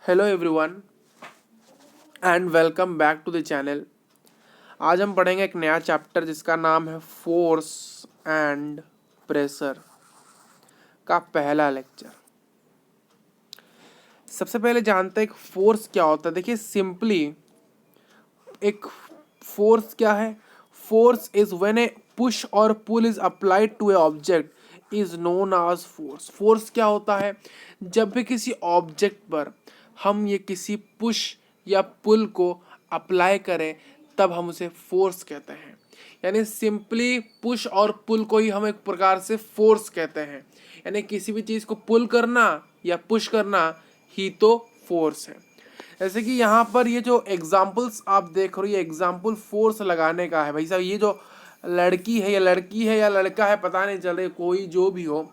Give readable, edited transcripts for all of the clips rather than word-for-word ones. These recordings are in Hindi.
Hello everyone and welcome back to the channel. आज हम पढ़ेंगे एक नया चैप्टर जिसका नाम है फोर्स एंड प्रेशर का पहला लेक्चर। सबसे पहले जानते हैं एक फोर्स क्या होता है। देखिए सिंपली एक फोर्स क्या है। Force is when a push और pull is applied to a object is known as force. Force क्या होता है, जब भी किसी ऑब्जेक्ट पर हम ये किसी पुश या पुल को अप्लाई करें तब हम उसे फोर्स कहते हैं। यानी सिंपली पुश और पुल को ही हम एक प्रकार से फोर्स कहते हैं। यानी किसी भी चीज़ को पुल करना या पुश करना ही तो फोर्स है। जैसे कि यहाँ पर ये जो एग्जाम्पल्स आप देख रहे हो, ये एग्जाम्पल फोर्स लगाने का है। भाई साहब ये जो लड़की है या लड़की है या लड़का है पता नहीं चल रही, कोई जो भी हो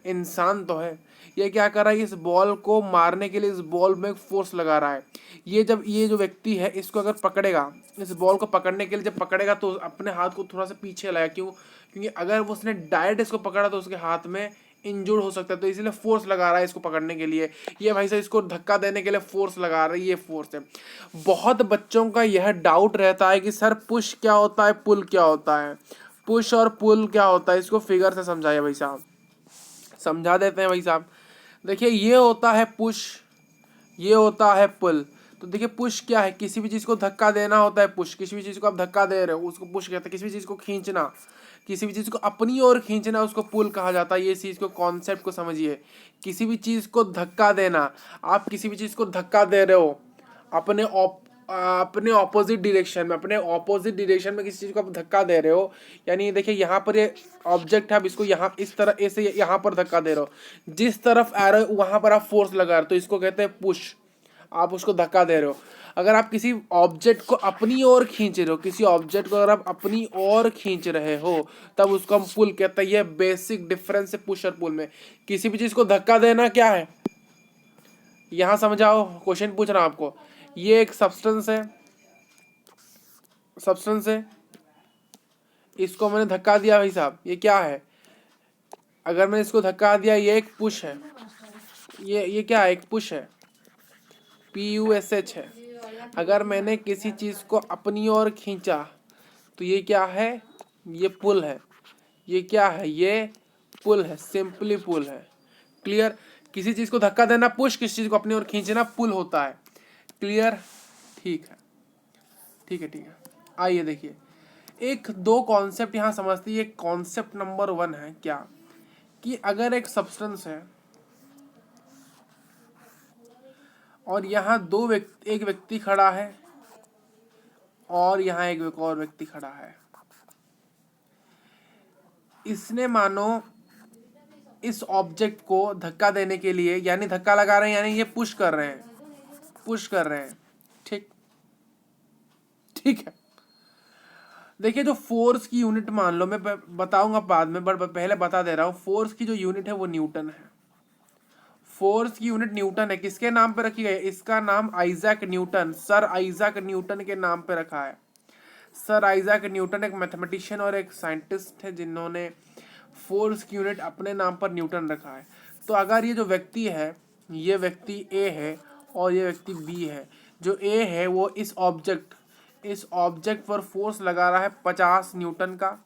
इंसान तो है, ये क्या कर रहा है, इस बॉल को मारने के लिए इस बॉल में फोर्स लगा रहा है। ये जब ये जो व्यक्ति है इसको अगर पकड़ेगा, इस बॉल को पकड़ने के लिए जब पकड़ेगा तो अपने हाथ को थोड़ा सा पीछे लगाएगा। क्यों? क्योंकि अगर वो उसने डायरेक्ट इसको पकड़ा तो उसके हाथ में इंजूर्ड हो सकता है, तो इसीलिए फोर्स लगा रहा है इसको पकड़ने के लिए। ये भाई साहब इसको धक्का देने के लिए फोर्स लगा रहा है, ये फोर्स है। बहुत बच्चों का यह डाउट रहता है कि सर पुश क्या होता है, पुल क्या होता है, पुश और पुल क्या होता है, इसको फिगर से समझाइए भाई साहब। समझा देते हैं भाई साहब। देखिए ये होता है पुश, ये होता है पुल। तो देखिए पुश क्या है, किसी भी चीज़ को धक्का देना होता है पुश। किसी भी चीज़ को आप धक्का दे रहे हो उसको पुश कहते हैं। किसी भी चीज़ को खींचना, किसी भी चीज़ को अपनी ओर खींचना उसको पुल कहा जाता है। ये चीज़ को कॉन्सेप्ट को समझिए। किसी भी चीज़ को धक्का देना, आप किसी भी चीज़ को धक्का दे रहे हो अपने ऑपोजिट डायरेक्शन में, अपने ऑपोजिट डायरेक्शन में किसी चीज़ को आप धक्का दे रहे हो। यानी देखिए यहाँ पर ये ऑब्जेक्ट है, आप इसको यहाँ इस तरह ऐसे यहाँ पर धक्का दे रहे हो, जिस तरफ एरो वहाँ पर आप फोर्स लगा रहे हो, तो इसको कहते हैं पुश। आप उसको धक्का दे रहे हो। अगर आप किसी ऑब्जेक्ट को अपनी ओर खींच रहे हो, किसी ऑब्जेक्ट को अगर आप अपनी ओर खींच रहे हो तब उसको हम पुल कहते हैं। ये बेसिक डिफरेंस है पुश और पुल में। किसी भी चीज़ को धक्का देना क्या है, यहाँ समझाओ, क्वेश्चन पूछ रहा हूँ आपको। ये एक सब्सटेंस है, सब्सटेंस है, इसको मैंने धक्का दिया भाई साहब, ये क्या है? अगर मैंने इसको धक्का दिया ये एक पुश है। ये क्या है? एक पुश है, PUSH है। अगर मैंने किसी चीज़ को अपनी ओर खींचा तो ये क्या है? ये पुल है। ये क्या है? ये पुल है, सिंपली पुल है। क्लियर? किसी चीज़ को धक्का देना पुश, किसी चीज़ को अपनी ओर खींचना पुल होता है। क्लियर? ठीक है, ठीक है, ठीक है। आइए देखिए एक दो कॉन्सेप्ट यहाँ समझते हैं। कॉन्सेप्ट नंबर 1 है क्या, कि अगर एक सब्सटेंस है और यहाँ एक व्यक्ति खड़ा है और यहाँ एक और व्यक्ति खड़ा है। इसने मानो इस ऑब्जेक्ट को धक्का देने के लिए, यानी धक्का लगा रहे हैं, यानी ये पुश कर रहे हैं, पुश कर रहे हैं। ठीक, ठीक है। देखिए जो फोर्स की यूनिट मान लो, मैं बताऊंगा बाद में, बट पहले बता दे रहा हूँ, फोर्स की जो यूनिट है वो न्यूटन है। फोर्स की यूनिट न्यूटन है। किसके नाम पे रखी गई? इसका नाम Isaac Newton, sir Isaac Newton के नाम पे रखा है। सर आइजैक न्यूटन एक मैथमेटिशियन और एक साइंटिस्ट है जिन्होंने फोर्स की यूनिट अपने नाम पर न्यूटन रखा है। तो अगर ये जो व्यक्ति है, ये व्यक्ति ए है और ये व्यक्ति बी है। जो ए है वो इस ऑब्जेक्ट पर फोर्स लगा रहा है 50 न्यूटन का,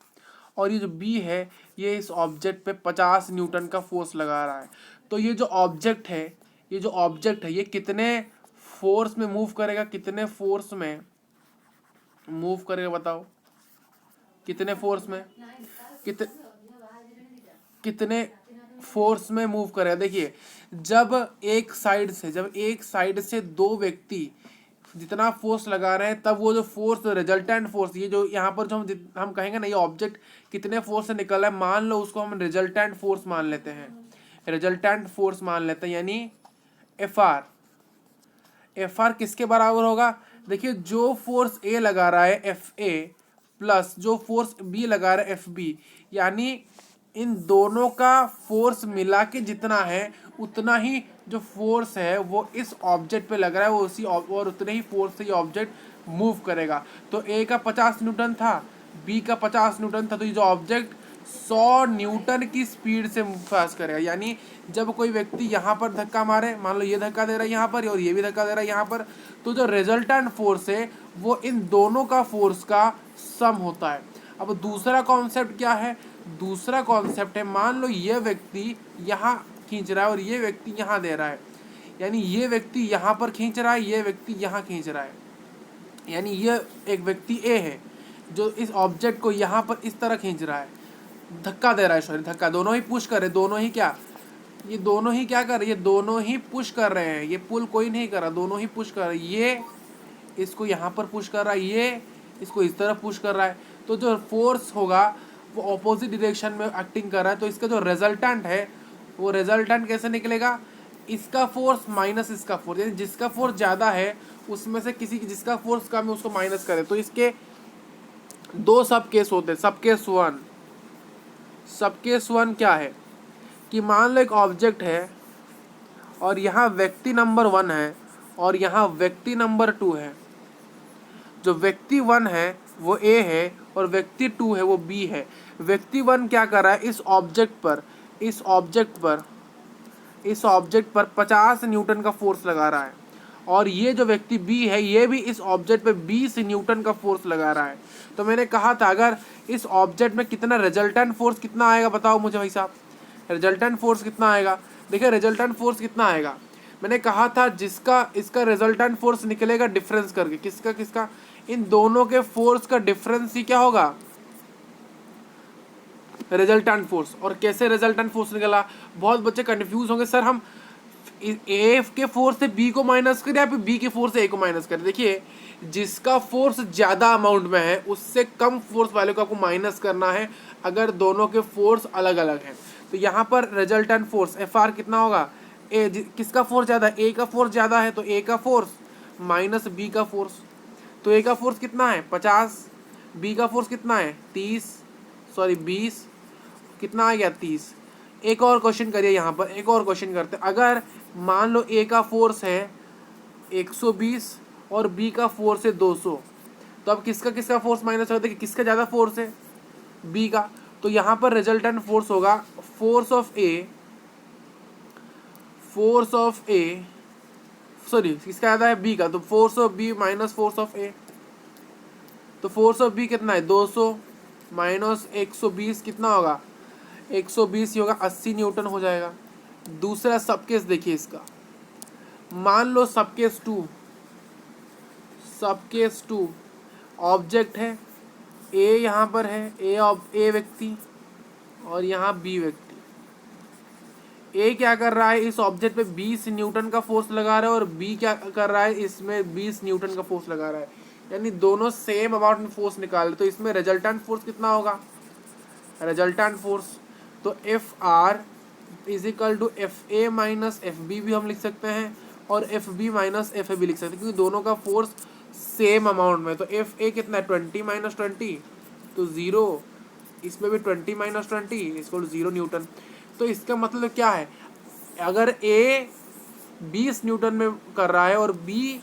और ये जो बी है ये इस ऑब्जेक्ट पे 50 न्यूटन का फोर्स लगा रहा है। तो ये जो ऑब्जेक्ट है, ये कितने फोर्स में मूव करेगा, कितने फोर्स में मूव करेगा बताओ? कितने फोर्स में, कितने फोर्स में मूव करेगा? देखिए जब एक साइड से दो व्यक्ति जितना फोर्स लगा रहे हैं, तब वो जो फोर्स, रिजल्टेंट फोर्स, ये जो यहाँ पर जो हम कहेंगे ना, ये ऑब्जेक्ट कितने फोर्स से निकल रहा है, मान लो उसको हम रिजल्टेंट फोर्स मान लेते हैं। रिजल्टेंट फोर्स मान लेते हैं, यानी एफ आर किसके बराबर होगा? देखिए जो फोर्स ए लगा रहा है FA प्लस जो फोर्स बी लगा रहा है FB, यानी इन दोनों का फोर्स मिला के जितना है उतना ही जो फोर्स है वो इस ऑब्जेक्ट पे लग रहा है, वो उसी और उतने ही फोर्स से ये ऑब्जेक्ट मूव करेगा। तो ए का 50 न्यूटन था, बी का 50 न्यूटन था, तो ये जो ऑब्जेक्ट 100 न्यूटन की स्पीड से पास करेगा। यानी जब कोई व्यक्ति यहाँ पर धक्का मारे, मान लो ये धक्का दे रहा है यहाँ पर और ये भी धक्का दे रहा है यहाँ पर, तो जो रिजल्टेंट फोर्स है वो इन दोनों का फोर्स का सम होता है। अब दूसरा कॉन्सेप्ट क्या है? दूसरा कॉन्सेप्ट है, मान लो ये व्यक्ति यहाँ खींच रहा है और ये व्यक्ति यहाँ दे रहा है, यानी ये व्यक्ति यहाँ पर खींच रहा है, ये व्यक्ति यहाँ खींच रहा है, यानी ये एक व्यक्ति ए है जो इस ऑब्जेक्ट को यहाँ पर इस तरह खींच रहा है, धक्का दे रहा है, सॉरी धक्का, दोनों ही पुश कर रहे, दोनों ही क्या, ये दोनों ही क्या कर रहे हैं, ये दोनों ही पुश कर रहे हैं, ये पुल कोई नहीं कर रहा, दोनों ही पुश कर रहे हैं। ये इसको यहाँ पर पुश कर रहा है, ये इसको इस तरफ पुश कर रहा है, तो जो फोर्स होगा वो ऑपोजिट डायरेक्शन में एक्टिंग कर रहा है। तो इसका जो रिजल्टेंट है वो रिजल्टेंट कैसे निकलेगा? इसका फोर्स माइनस इसका फोर्स, यानी जिसका फोर्स ज़्यादा है उसमें से किसी जिसका फोर्स कम है उसको माइनस करें। तो इसके दो सब केस होते हैं। सब केस वन क्या है कि मान लो एक ऑब्जेक्ट है और यहाँ व्यक्ति नंबर 1 है और यहाँ व्यक्ति नंबर 2 है। जो व्यक्ति 1 है वो ए है और व्यक्ति 2 है वो बी है। व्यक्ति 1 क्या कर रहा है? इस ऑब्जेक्ट पर 50 न्यूटन का फोर्स लगा रहा है और ये जो व्यक्ति बी है ये भी इस ऑब्जेक्ट पे 20 न्यूटन का फोर्स लगा रहा है। तो मैंने कहा था अगर इस ऑब्जेक्ट में कितना रिजल्टेंट फोर्स कितना आएगा, बताओ मुझे भाई साहब, रिजल्टेंट फोर्स कितना आएगा? देखिए रिजल्टेंट फोर्स कितना आएगा, मैंने कहा था जिसका इसका रिजल्टेंट फोर्स निकलेगा डिफरेंस करके, किसका इन दोनों के फोर्स का डिफरेंस ही क्या होगा? Resultant force. और कैसे रिजल्टेंट फोर्स निकला? बहुत बच्चे कंफ्यूज होंगे, सर हम ए के फोर्स से बी को माइनस करें या फिर बी के फोर्स से ए को माइनस करें? देखिए जिसका फोर्स ज़्यादा अमाउंट में है उससे कम फोर्स वाले को आपको माइनस करना है अगर दोनों के फोर्स अलग अलग हैं। तो यहाँ पर रिजल्टेंट फोर्स एफ आर कितना होगा? किसका फोर्स ज़्यादा? ए का फोर्स ज़्यादा है तो ए का फोर्स माइनस बी का फोर्स। तो ए का फोर्स कितना है? 50, बी का फोर्स कितना है? 20 कितना आ गया? 30। एक और क्वेश्चन करिए, यहाँ पर एक और क्वेश्चन करते हैं। अगर मान लो ए का फोर्स है 120 और बी का फोर्स है 200, तो अब किसका फोर्स माइनस होता है? किसका ज़्यादा फोर्स है? बी का। तो यहाँ पर रिजल्टेंट फोर्स होगा फोर्स ऑफ ए सॉरी किसका ज़्यादा है? बी का। तो force of B minus force of A. तो फोर्स ऑफ बी कितना है? 200 माइनस 120 कितना होगा? 120 ही होगा, 80 न्यूटन हो जाएगा। दूसरा सबकेस देखिए इसका, मान लो सबकेस टू ऑब्जेक्ट है ए, यहाँ पर है ए व्यक्ति और यहाँ बी व्यक्ति। ए क्या कर रहा है? इस ऑब्जेक्ट पे 20 न्यूटन का फोर्स लगा रहा है और बी क्या कर रहा है? इसमें 20 न्यूटन का फोर्स लगा रहा है, यानी दोनों सेम अमाउंट में फोर्स निकाल रहे। तो इसमें रिजल्टेंट फोर्स कितना होगा? रिजल्टेंट फोर्स तो F R is equal to F A minus F B भी हम लिख सकते हैं और F B minus F A भी लिख सकते हैं, क्योंकि दोनों का फोर्स सेम अमाउंट में। तो एफ ए कितना है? 20 माइनस 20 तो 0, इसमें भी 20 माइनस 20 इसको 0 न्यूटन। तो इसका मतलब क्या है? अगर ए 20 न्यूटन में कर रहा है और बी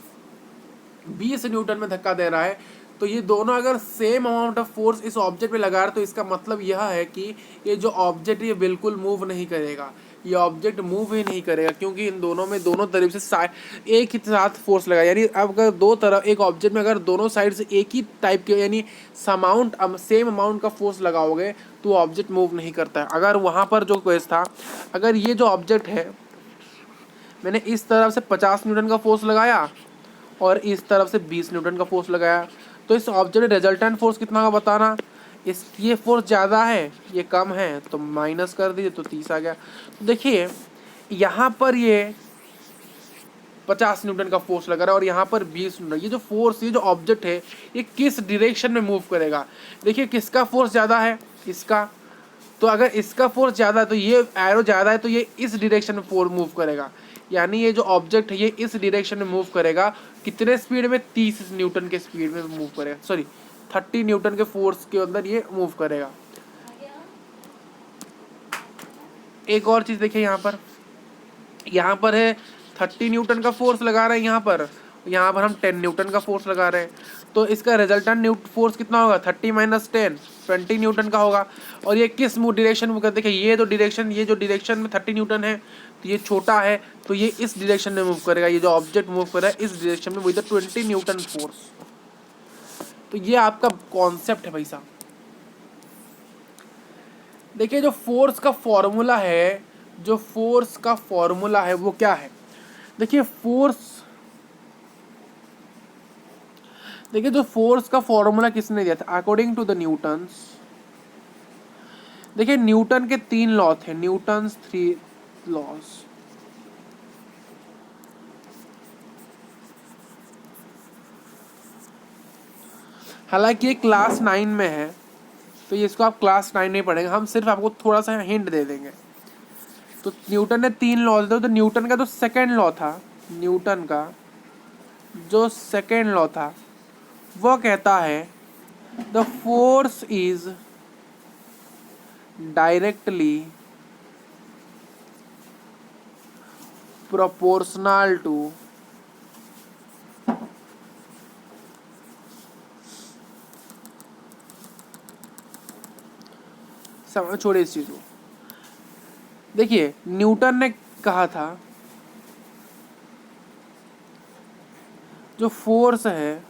20 न्यूटन में धक्का दे रहा है, तो ये दोनों अगर सेम अमाउंट ऑफ फोर्स इस ऑब्जेक्ट पे लगा रहे, तो इसका मतलब यह है कि ये जो ऑब्जेक्ट ये बिल्कुल मूव नहीं करेगा, ये ऑब्जेक्ट मूव ही नहीं करेगा, क्योंकि इन दोनों में दोनों तरफ से एक ही साथ फोर्स लगा। यानी अब अगर दो तरफ एक ऑब्जेक्ट में अगर दोनों साइड से एक ही टाइप के यानी सेम अमाउंट का फोर्स लगाओगे तो ऑब्जेक्ट मूव नहीं करता है। अगर वहाँ पर जो केस था, अगर ये जो ऑब्जेक्ट है मैंने इस तरफ से 50 न्यूटन का फोर्स लगाया और इस तरफ से 20 न्यूटन का फोर्स लगाया, तो इस ऑब्जेक्ट रिजल्टेंट फोर्स कितना का बताना? ये फोर्स ज़्यादा है ये कम है, तो माइनस कर दीजिए तो 30 आ गया। तो देखिए यहाँ पर ये 50 न्यूटन का फोर्स लगा रहा है और यहाँ पर 20 न्यूटन। ये जो फोर्स, ये जो ऑब्जेक्ट है ये किस डायरेक्शन में मूव करेगा? देखिए किसका फोर्स ज़्यादा है? इसका। तो अगर इसका फोर्स ज़्यादा है तो ये एरो ज़्यादा है तो ये इस डायरेक्शन में फोर्स मूव करेगा, यानी ये जो ऑब्जेक्ट है ये इस डायरेक्शन में मूव करेगा। कितने स्पीड में? 30 न्यूटन के स्पीड में मूव करेगा, सॉरी 30 न्यूटन के फोर्स के अंदर ये मूव करेगा। एक और चीज़ देखिए, यहाँ पर है 30 न्यूटन का फोर्स लगा रहे हैं, यहाँ पर हम 10 न्यूटन का फोर्स लगा रहे हैं। तो इसका रिजल्टेंट न्यूट फोर्स कितना होगा 30 माइनस 10 20 न्यूटन का होगा। और ये किस डायरेक्शन में, देखिए ये जो डायरेक्शन में 30 न्यूटन है तो ये छोटा है, तो ये इस डायरेक्शन में मूव करेगा, ये जो ऑब्जेक्ट मूव कर रहा है इस डायरेक्शन में विद 20 न्यूटन फोर्स। तो ये आपका कॉन्सेप्ट है भाई साहब। देखिए जो फोर्स का फॉर्मूला है, जो फोर्स का फॉर्मूला है वो क्या है, देखिए जो फोर्स का फॉर्मूला किसने दिया था, अकॉर्डिंग टू द न्यूटन्स। देखिए न्यूटन के 3 लॉ थे, न्यूटन्स 3 लॉज। हालांकि ये क्लास 9 में है तो ये इसको आप क्लास 9 नहीं पढ़ेंगे, हम सिर्फ आपको थोड़ा सा हिंट दे देंगे। तो न्यूटन ने 3 लॉ दिए, तो न्यूटन का जो सेकेंड लॉ था, न्यूटन का जो सेकेंड लॉ था वो कहता है the force is directly proportional to छोड़िए इस चीज को। देखिए न्यूटन ने कहा था जो फोर्स है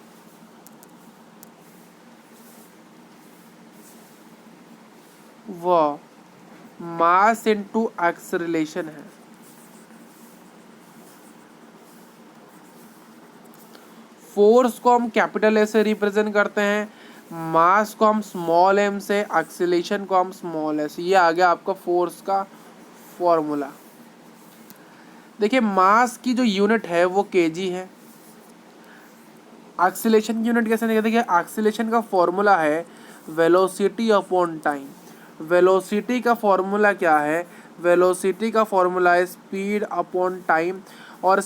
वह मास इनटू एक्सेलरेशन है। फोर्स को हम कैपिटल ए से रिप्रेजेंट करते हैं, मास को हम स्मॉल एम से, एक्सेलरेशन को हम स्मॉल ए से। ये आ गया आपका फोर्स का फॉर्मूला। देखिए मास की जो यूनिट है वो केजी है, एक्सेलरेशन की यूनिट कैसे निकलती है, देखिए एक्सेलरेशन का फॉर्मूला है वेलोसिटी अपॉन टाइम। वेलोसिटी का फॉर्मूला क्या है, वेलोसिटी का फॉर्मूला है स्पीड अपॉन टाइम, और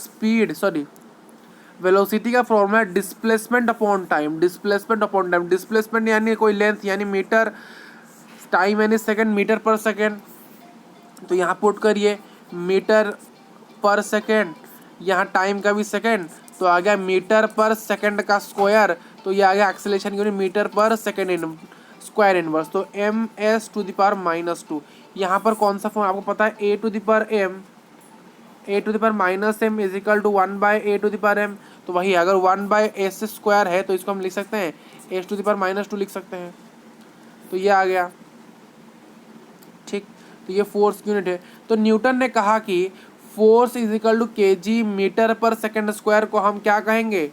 वेलोसिटी का फॉर्मूला है डिस्प्लेसमेंट अपॉन टाइम। डिस्प्लेसमेंट यानी कोई लेंथ यानी मीटर, टाइम यानी सेकंड, मीटर पर सेकंड। तो यहाँ पुट करिए मीटर पर सेकंड, यहाँ टाइम का भी सेकंड, तो आ गया मीटर पर सेकंड का स्क्वायर, तो ये आ गया acceleration unit metre per second in square inverse. तो M S to the power -2। यहाँ पर कौन सा फॉर्म आपको पता है, A to the power minus M is equal to 1/a⁴m। तो वही अगर 1/s स्क्वायर है तो इसको हम लिख सकते हैं एस टू द पावर -2 लिख सकते हैं। तो ये आ गया, ठीक। तो ये फोर्स यूनिट है। तो न्यूटन ने कहा कि force is equal to KG metre per second square को हम क्या कहेंगे,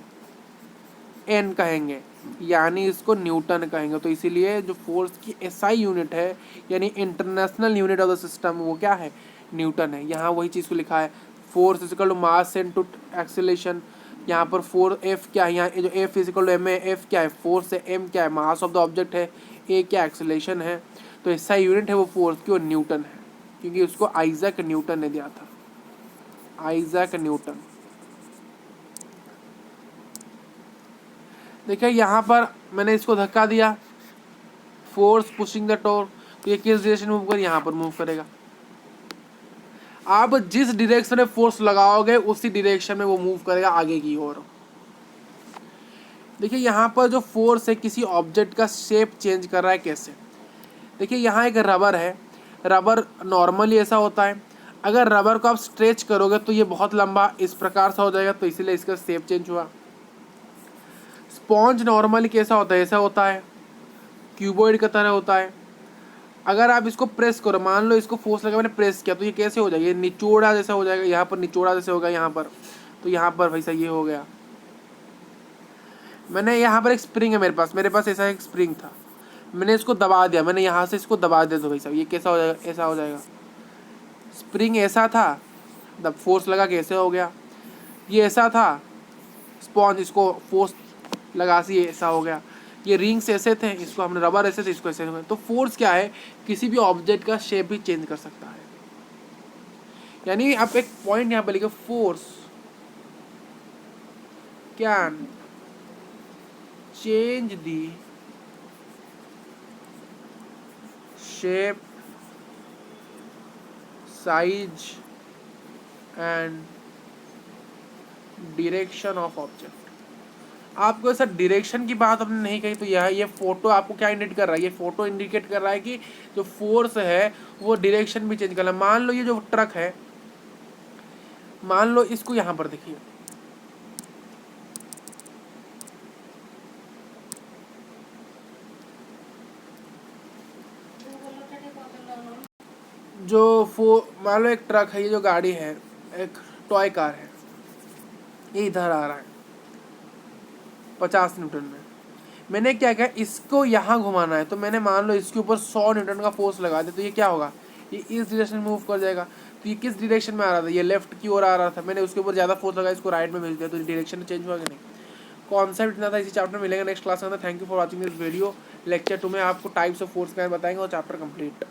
एन कहेंगे, यानी इसको न्यूटन कहेंगे। तो इसीलिए जो फोर्स की एसआई यूनिट है यानी international unit of the system वो क्या है, न्यूटन है। यहाँ वही चीज़ को लिखा है force is equal to mass into acceleration. यहाँ पर फोर एफ क्या है, यहाँ जो F is equal to M है, एफ क्या है फोर्स है, एम क्या है मास ऑफ द ऑब्जेक्ट है, ए क्या एक्सेलरेशन है। तो एसआई यूनिट है वो फोर्स की, वो न्यूटन है, क्योंकि उसको आइजैक न्यूटन ने दिया था, आइजैक न्यूटन। देखिए यहाँ पर मैंने इसको धक्का दिया, फोर्स पुशिंग द टॉर्क, तो ये किस डायरेक्शन मूव कर, यहाँ पर मूव करेगा। आप जिस डायरेक्शन में फोर्स लगाओगे उसी डायरेक्शन में वो मूव करेगा आगे की ओर। देखिए यहाँ पर जो फोर्स है किसी ऑब्जेक्ट का शेप चेंज कर रहा है कैसे। देखिए यहाँ एक रबर है, रबर नॉर्मली ऐसा होता है, अगर रबर को आप स्ट्रेच करोगे तो ये बहुत लंबा इस प्रकार से हो जाएगा, तो इसीलिए इसका शेप चेंज हुआ। स्पॉन्ज नॉर्मली कैसा होता है, ऐसा होता है, क्यूबॉइड की तरह होता है। अगर आप इसको प्रेस करो, मान लो इसको फोर्स लगा मैंने प्रेस किया, तो ये कैसे हो जाएगा, ये निचोड़ा जैसा हो जाएगा, यहाँ पर निचोड़ा जैसे होगा यहाँ पर, तो यहाँ पर वैसा ये हो गया। मैंने यहाँ पर एक स्प्रिंग है मेरे पास ऐसा एक स्प्रिंग था, मैंने इसको दबा दिया, मैंने यहाँ से इसको दबा दिया, तो भाई साहब ये कैसा हो जाएगा, ऐसा हो जाएगा। स्प्रिंग ऐसा था, जब फोर्स लगा कैसे हो गया, ये ऐसा था स्पॉन्ज, इसको फोर्स लगा सी ऐसा हो गया। ये रिंग्स ऐसे थे, इसको हमने रबर ऐसे थे, इसको ऐसे हुए। तो फोर्स क्या है, किसी भी ऑब्जेक्ट का शेप भी चेंज कर सकता है। यानी आप एक पॉइंट यहाँ पे लिखे, force can change the shape size and direction of object. आपको सर डायरेक्शन की बात हमने नहीं कही, तो यह ये फोटो आपको क्या इंडिकेट कर रहा है, ये फोटो इंडिकेट कर रहा है कि जो फोर्स है वो डायरेक्शन भी चेंज कर रहा है। मान लो ये जो ट्रक है, मान लो इसको यहाँ पर देखिए, मान लो एक ट्रक है, ये जो गाड़ी है एक टॉय कार है, ये इधर आ रहा है 50 न्यूटन में। मैंने क्या किया, इसको यहाँ घुमाना है, तो मैंने मान लो इसके ऊपर 100 न्यूटन का फोर्स लगा दिया, तो ये क्या होगा, ये इस डायरेक्शन में मूव कर जाएगा। तो ये किस डायरेक्शन में आ रहा था, ये लेफ्ट की ओर आ रहा था, मैंने उसके ऊपर ज़्यादा फोर्स लगा, इसको राइट में भेज दिया, तो डायरेक्शन चेंज हुआ कि नहीं। कॉन्सेप्ट इतना था, इसी चैप्टर में मिलेगा नेक्स्ट क्लास में। Thank you for watching this video. Lecture 2 में आपको टाइप्स ऑफ फोर्स का बताएंगे और चैप्टर कंप्लीट।